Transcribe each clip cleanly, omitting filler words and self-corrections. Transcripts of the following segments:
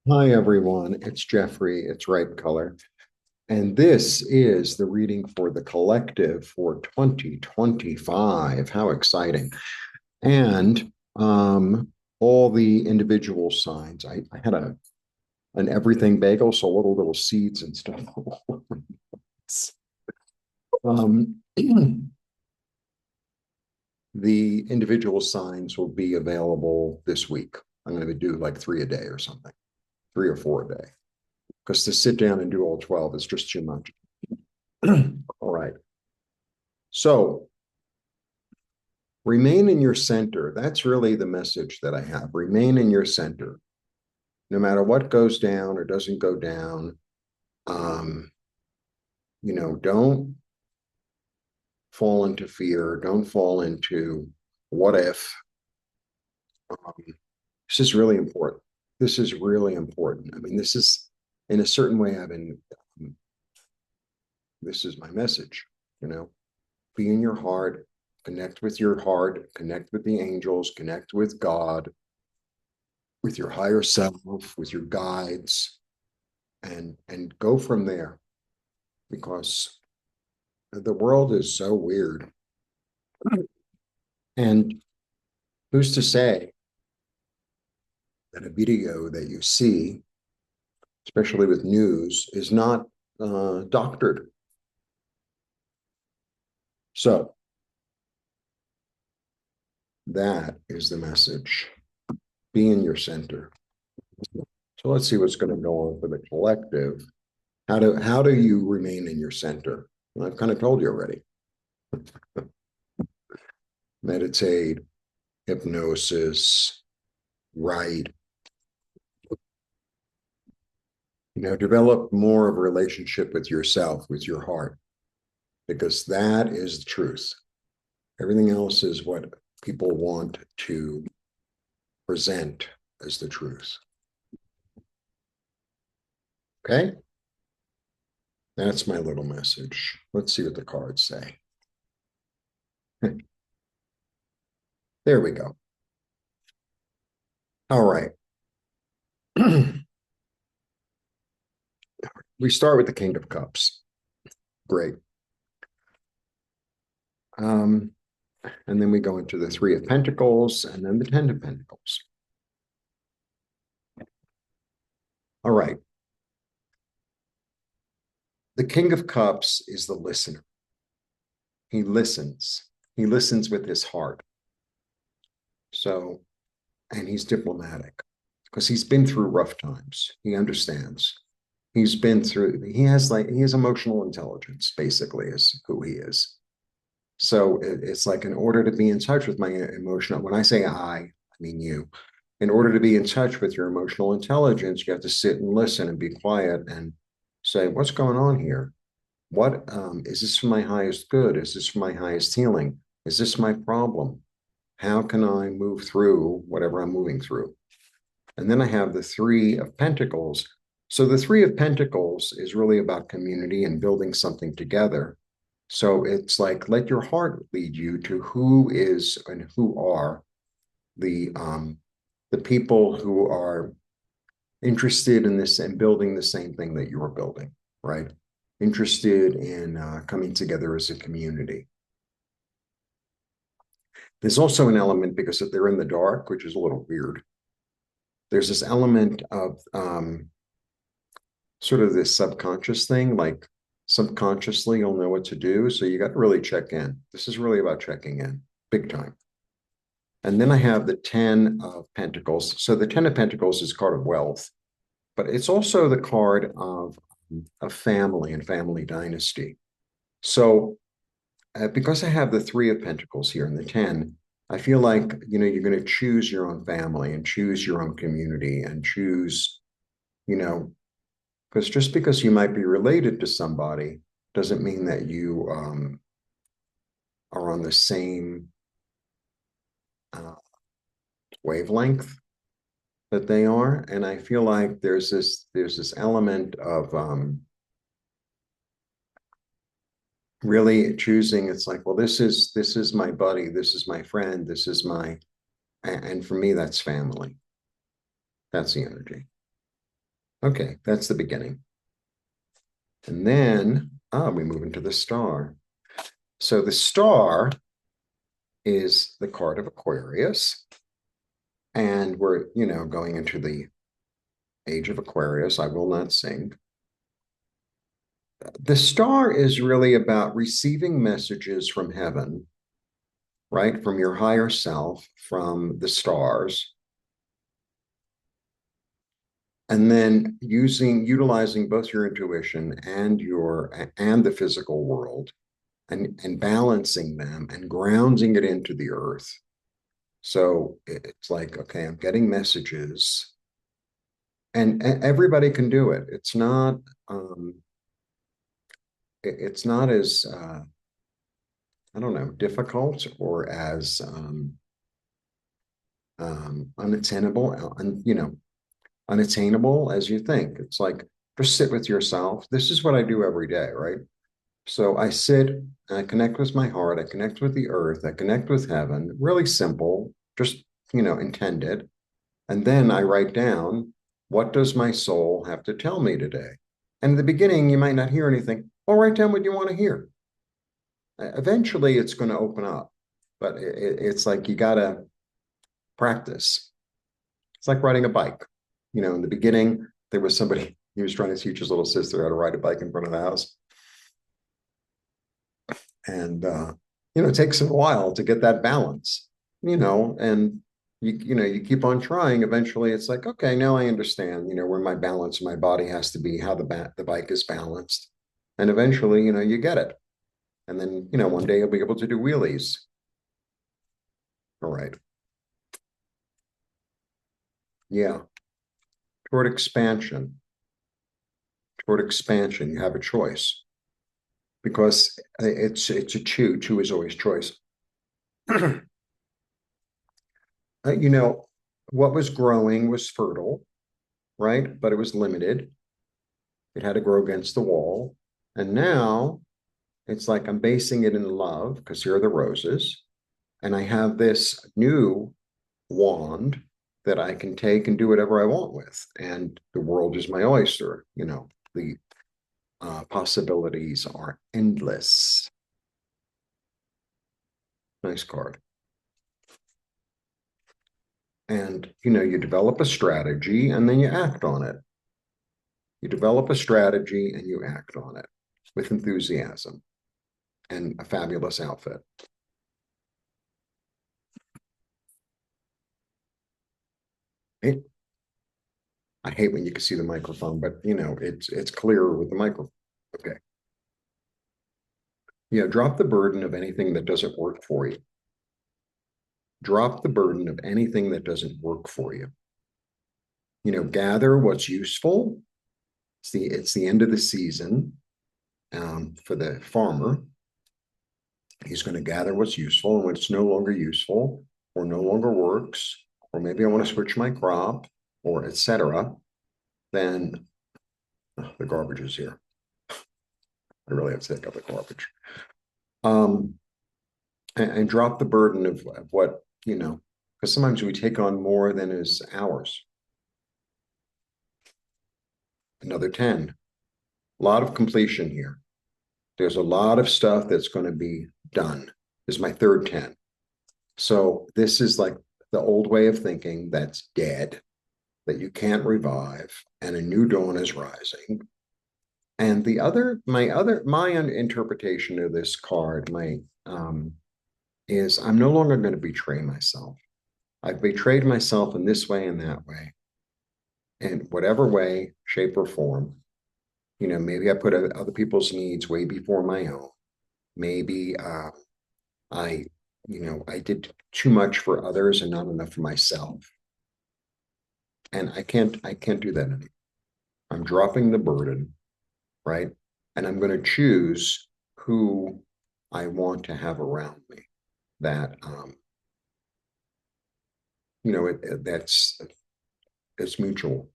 Hi, everyone. It's Jeffrey. It's Ripe Color. And this is the reading for the collective for 2025. How exciting. And all the individual signs. I had an everything bagel, so little seeds and stuff. um, the individual signs will be available this week. I'm going to do like 3 a day or something, 3 or 4 a day, because to sit down and do all 12 is just too much. All right. So remain in your center. That's really the message that I have. Remain in your center. No matter what goes down or doesn't go down, um, don't fall into fear. Don't fall into what if. This is really important. This is really important. I mean, this is, in a certain way, um, this is my message, you know, be in your heart, connect with your heart, connect with the angels, connect with God, with your higher self, with your guides, and go from there, because the world is so weird. And who's to say that a video that you see, especially with news, is not doctored? So that is the message. Be in your center. So let's see what's going to go on for the collective. How do you remain in your center? Well, I've kind of told you already. Meditate, hypnosis, write, develop more of a relationship with yourself, with your heart, because that is the truth. Everything else is what people want to present as the truth. Okay? That's my little message. Let's see what the cards say. There we go. All right. We start with the King of Cups. Great. Um, and then we go into the Three of Pentacles and then the Ten of Pentacles. All right. The King of Cups is the listener. He listens. He listens with his heart. So, and he's diplomatic because he's been through rough times. He understands. He has emotional intelligence, basically, is who he is. So it's like, in order to be in touch with my emotional, when I say I mean you. In order to be in touch with your emotional intelligence, you have to sit and listen and be quiet and say, what's going on here? What is this for my highest good? Is this for my highest healing? Is this my problem? How can I move through whatever I'm moving through? And then I have the Three of Pentacles. So the Three of Pentacles is really about community and building something together. So it's like, let your heart lead you to who is and who are the people who are interested in this and building the same thing that you're building, right? Interested in coming together as a community. There's also an element, because if they're in the dark, which is a little weird, there's this element of sort of this subconscious thing, like subconsciously you'll know what to do. So you got to really check in. This is really about checking in big time. And then I have the Ten of Pentacles. So the Ten of Pentacles is a card of wealth, but it's also the card of a family and family dynasty. So because I have the Three of Pentacles here and the 10, I feel like, you're going to choose your own family and choose your own community and choose, because just because you might be related to somebody doesn't mean that you are on the same uh, wavelength that they are. And I feel like there's this element of really choosing. It's like, well, this is my buddy, this is my friend, this is my, and for me, that's family. That's the energy. Okay, that's the beginning. And then we move into the star. So the star is the card of Aquarius. And we're, going into the age of Aquarius. I will not sing. The star is really about receiving messages from heaven, right? From your higher self, from the stars, and then utilizing both your intuition and the physical world, and balancing them and grounding it into the earth. So it's like, okay, I'm getting messages, and everybody can do it. It's not as I don't know, difficult or as unattainable, unattainable as you think. It's like, just sit with yourself. This is what I do every day, right? So I sit and I connect with my heart, I connect with the earth, I connect with heaven. Really simple, just, intended. And then I write down, what does my soul have to tell me today? And in the beginning, you might not hear anything. Well, write down what you want to hear. Eventually, it's going to open up, but it's like you got to practice. It's like riding a bike. In the beginning, there was somebody, he was trying to teach his little sister how to ride a bike in front of the house. And, it takes a while to get that balance, and you keep on trying. Eventually, it's like, okay, now I understand, where my balance in my body has to be, how the bike is balanced. And eventually, you get it. And then, one day you'll be able to do wheelies. All right. Yeah. Toward expansion. Toward expansion, you have a choice, because it's a two. Two is always choice. You know, what was growing was fertile, right? But it was limited. It had to grow against the wall. And now it's like I'm basing it in love, because here are the roses. And I have this new wand that I can take and do whatever I want with. And the world is my oyster. The possibilities are endless. Nice card. And, you develop a strategy and then you act on it. You develop a strategy and you act on it with enthusiasm and a fabulous outfit. I hate when you can see the microphone, but it's clearer with the microphone. Okay. Drop the burden of anything that doesn't work for you. Drop the burden of anything that doesn't work for you. Gather what's useful. It's the end of the season for the farmer. He's going to gather what's useful, and when it's no longer useful or no longer works, or maybe I want to switch my crop, or etc. Then the garbage is here. I really have to take out the garbage. And drop the burden of what, because sometimes we take on more than is ours. Another 10. A lot of completion here. There's a lot of stuff that's going to be done. This is my third 10. So this is like the old way of thinking that's dead, that you can't revive, and a new dawn is rising. And my interpretation of this card, is I'm no longer going to betray myself. I've betrayed myself in this way and that way, in whatever way, shape, or form. Maybe I put other people's needs way before my own. Maybe I, I did too much for others and not enough for myself. And I can't do that anymore. I'm dropping the burden, right? And I'm going to choose who I want to have around me. That that's it's mutual.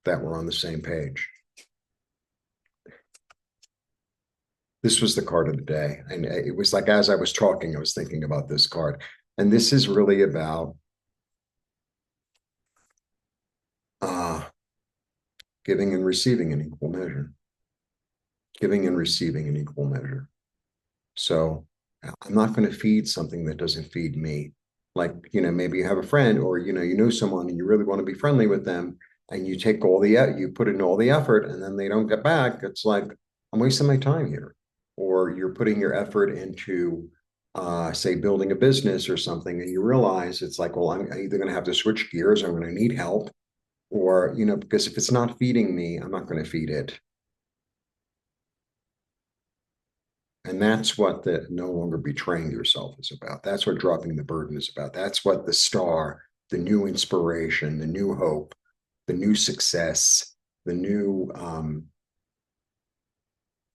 That we're on the same page. This was the card of the day, and it was like, as I was talking, I was thinking about this card, and this is really about Giving and receiving in equal measure. Giving and receiving in equal measure. So I'm not going to feed something that doesn't feed me. Like, maybe you have a friend, or, you know someone and you really want to be friendly with them, and you take you put in all the effort, and then they don't get back. It's like, I'm wasting my time here. Or you're putting your effort into, say, building a business or something, and you realize it's like, well, I'm either going to have to switch gears, I'm going to need help, or, because if it's not feeding me, I'm not going to feed it. And that's what the no longer betraying yourself is about. That's what dropping the burden is about. That's what the star, the new inspiration, the new hope, the new success, the new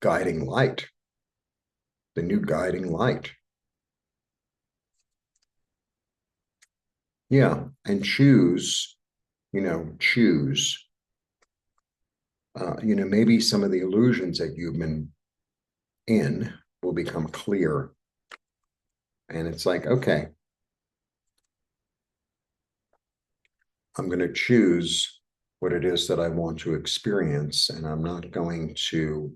guiding light, the new guiding light. Yeah. And choose, choose, maybe some of the illusions that you've been in will become clear. And it's like, okay, I'm going to choose what it is that I want to experience, and I'm not going to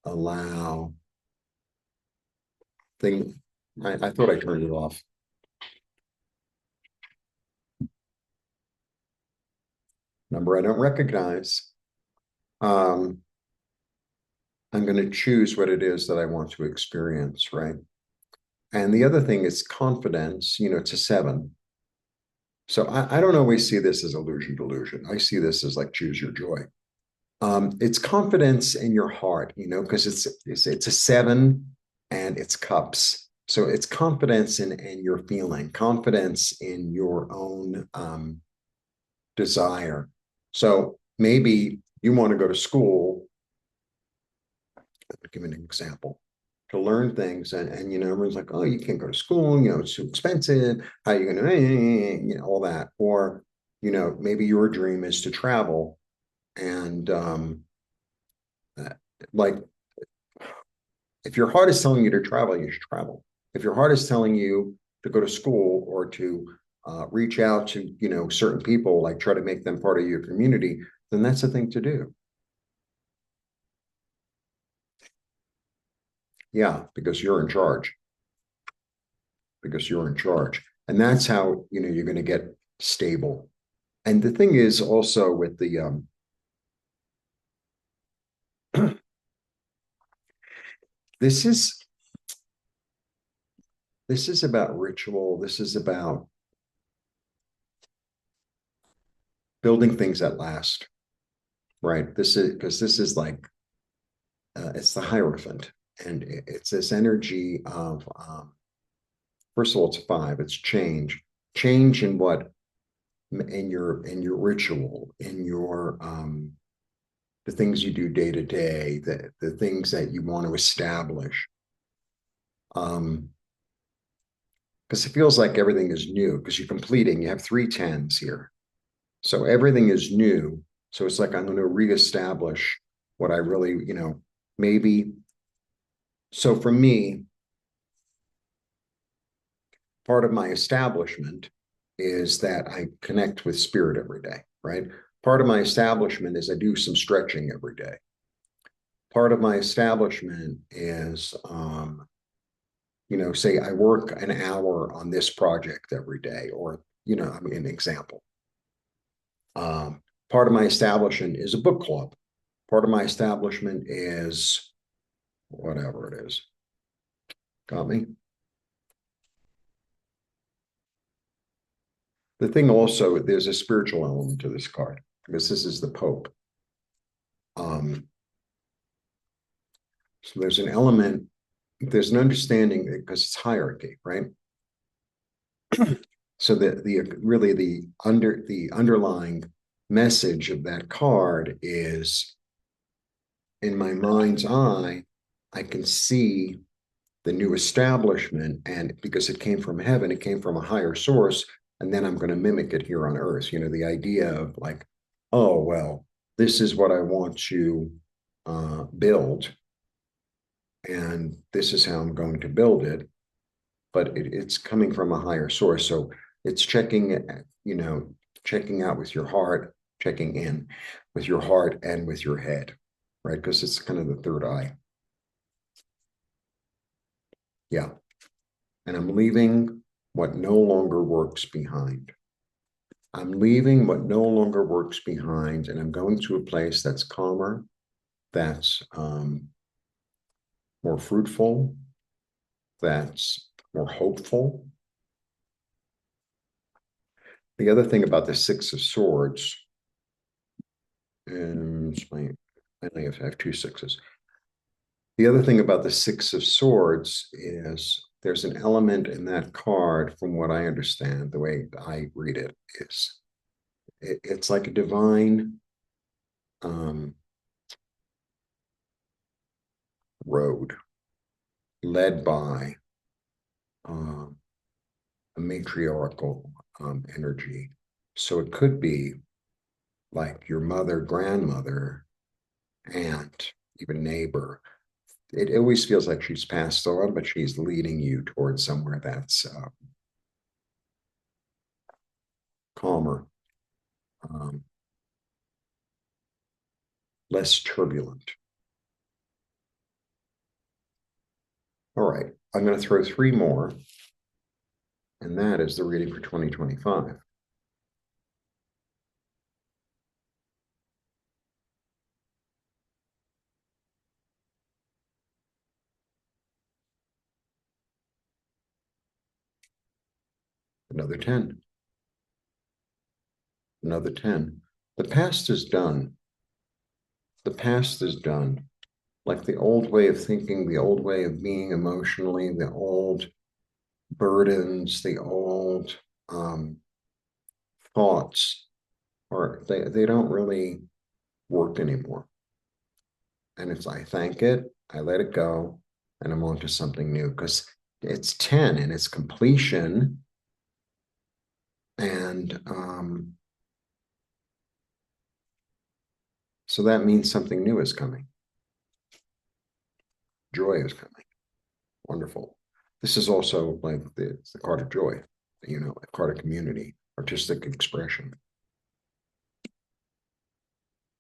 allow thing. I thought I turned it off. Number I don't recognize. I'm going to choose what it is that I want to experience, right? And the other thing is confidence. It's a 7. So I don't always see this as illusion delusion. I see this as like choose your joy. It's confidence in your heart, because it's a 7 and it's cups. So it's confidence in your feeling, confidence in your own desire. So maybe you want to go to school. I'll give an example. To learn things, and everyone's like, oh, you can't go to school, it's too expensive. How are you going to, all that. Or, maybe your dream is to travel, and like, if your heart is telling you to travel, you should travel. If your heart is telling you to go to school, or to reach out to, certain people, like try to make them part of your community, then that's the thing to do. Yeah, because you're in charge. Because you're in charge. And that's how, you're going to get stable. And the thing is also with the, this is about ritual. This is about building things that last, right? This is like, it's the Hierophant, and it's this energy of, first of all, it's 5. It's change in what, in your ritual, in your the things you do day to day, the things that you want to establish. Because it feels like everything is new, because you're completing. You have 3 10s here, so everything is new. So it's like, I'm going to reestablish what I really, maybe. So for me, part of my establishment is that I connect with spirit every day, right? Part of my establishment is I do some stretching every day. Part of my establishment is, say I work an hour on this project every day, or, I mean, an example. Part of my establishment is a book club. Part of my establishment is whatever it is. Got me? The thing also, there's a spiritual element to this card, because this is the Pope. So there's an element, there's an understanding, because it's hierarchy, right? So the underlying message of that card is, in my mind's eye, I can see the new establishment, and because it came from heaven, it came from a higher source, and then I'm going to mimic it here on earth. The idea of like, oh, well, this is what I want to build, and this is how I'm going to build it, but it's coming from a higher source. So it's checking out with your heart, checking in with your heart and with your head, right? Because it's kind of the third eye. Yeah. And I'm leaving what no longer works behind. I'm leaving what no longer works behind, and I'm going to a place that's calmer, that's more fruitful, that's more hopeful. The other thing about the Six of Swords, and I only have two sixes. The other thing about the Six of Swords is there's an element in that card, from what I understand, the way I read it, is it's like a divine road led by a matriarchal energy. So it could be like your mother, grandmother, aunt, even neighbor. It always feels like she's passed on, but she's leading you towards somewhere that's calmer, um, less turbulent. All right, I'm going to throw three more, and that is the reading for 2025. Another 10. Another 10. The past is done. The past is done. Like the old way of thinking, the old way of being emotionally, the old burdens, the old thoughts, or they don't really work anymore. And it's, I thank it, I let it go, and I'm on to something new, because it's 10 and it's completion. And so that means something new is coming. Joy is coming. Wonderful. This is also like the card of joy, a card of community, artistic expression,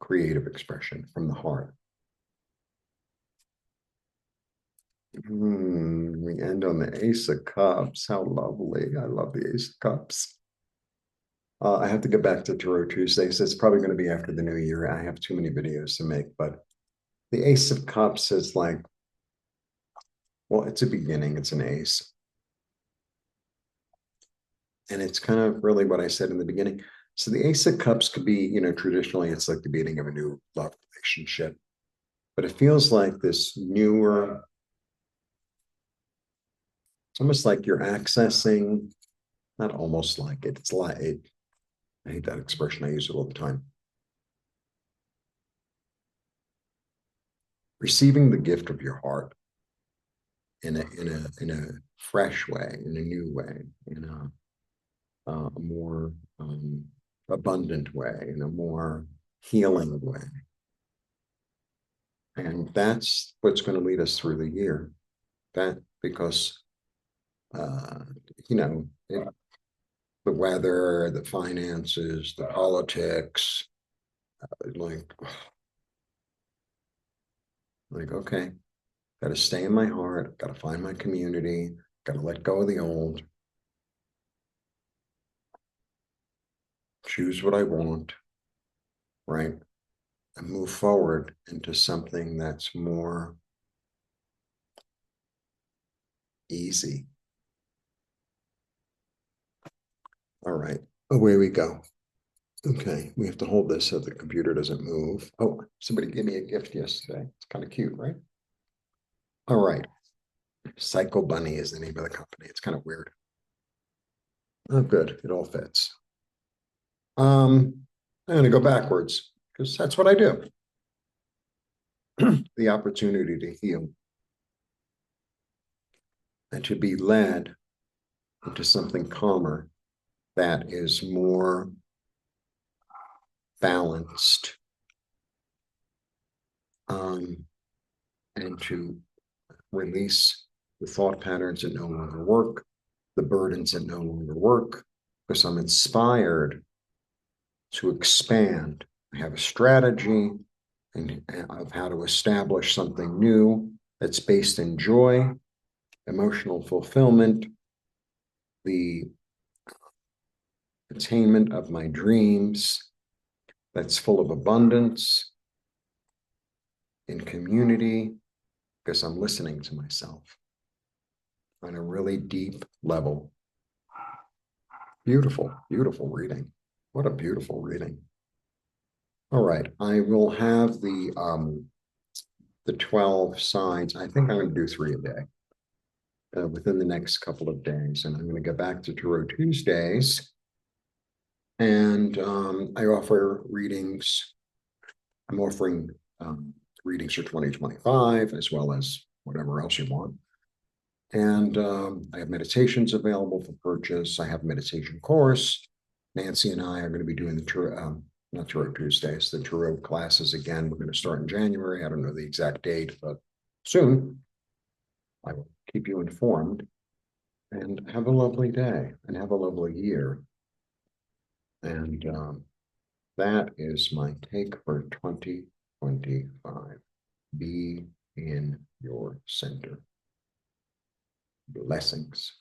creative expression from the heart. We end on the Ace of Cups. How lovely. I love the Ace of Cups. I have to get back to Tarot Tuesdays. It's probably going to be after the new year. I have too many videos to make, but the Ace of Cups is like, well, it's a beginning. It's an ace. And it's kind of really what I said in the beginning. So the Ace of Cups could be, traditionally it's like the beginning of a new love relationship, but it feels like this newer, it's almost like you're accessing, not almost like it, it's like, I hate that expression. I use it all the time. Receiving the gift of your heart in a fresh way, in a new way, in a more abundant way, in a more healing way. And that's what's going to lead us through the year. Because the weather, the finances, the politics, like okay, got to stay in my heart, got to find my community, got to let go of the old, choose what I want, right? And move forward into something that's more easy. All right, away we go. Okay, we have to hold this so the computer doesn't move. Oh, somebody gave me a gift yesterday. It's kind of cute, right? All right. Psycho Bunny is the name of the company. It's kind of weird. Oh, good. It all fits. I'm going to go backwards because that's what I do. The opportunity to heal and to be led into something calmer that is more balanced, and to release the thought patterns that no longer work, the burdens that no longer work, because I'm inspired to expand. I have a strategy of how to establish something new that's based in joy, emotional fulfillment, the attainment of my dreams, that's full of abundance, in community, because I'm listening to myself on a really deep level. Beautiful, beautiful reading. What a beautiful reading. All right, I will have the 12 signs. I think I'm going to do 3 a day within the next couple of days. And I'm going to go back to Tarot Tuesdays. And I offer readings. I'm offering readings for 2025, as well as whatever else you want. And I have meditations available for purchase. I have a meditation course. Nancy and I are going to be doing the not Tarot Tuesdays, the Tarot classes again. We're going to start in January. I don't know the exact date, but soon. I will keep you informed. And have a lovely day and have a lovely year. And that is my take for 2025. Be in your center. Blessings.